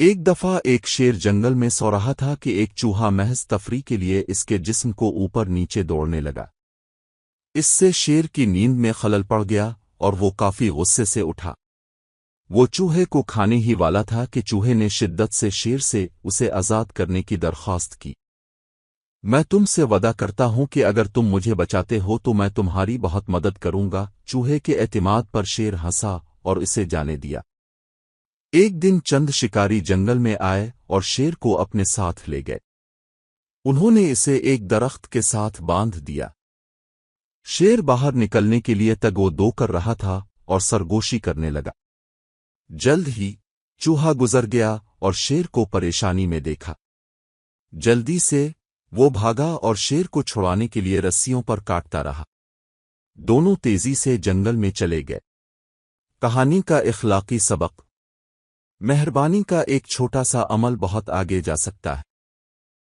ایک دفعہ ایک شیر جنگل میں سو رہا تھا کہ ایک چوہا محض تفریح کے لیے اس کے جسم کو اوپر نیچے دوڑنے لگا۔ اس سے شیر کی نیند میں خلل پڑ گیا اور وہ کافی غصے سے اٹھا۔ وہ چوہے کو کھانے ہی والا تھا کہ چوہے نے شدت سے شیر سے اسے آزاد کرنے کی درخواست کی۔ میں تم سے وعدہ کرتا ہوں کہ اگر تم مجھے بچاتے ہو تو میں تمہاری بہت مدد کروں گا۔ چوہے کے اعتماد پر شیر ہنسا اور اسے جانے دیا۔ ایک دن چند شکاری جنگل میں آئے اور شیر کو اپنے ساتھ لے گئے۔ انہوں نے اسے ایک درخت کے ساتھ باندھ دیا۔ شیر باہر نکلنے کے لیے تگ و دو کر رہا تھا اور سرگوشی کرنے لگا۔ جلد ہی چوہا گزر گیا اور شیر کو پریشانی میں دیکھا۔ جلدی سے وہ بھاگا اور شیر کو چھڑانے کے لیے رسیوں پر کاٹتا رہا۔ دونوں تیزی سے جنگل میں چلے گئے۔ کہانی کا اخلاقی سبق: مہربانی کا ایک چھوٹا سا عمل بہت آگے جا سکتا ہے۔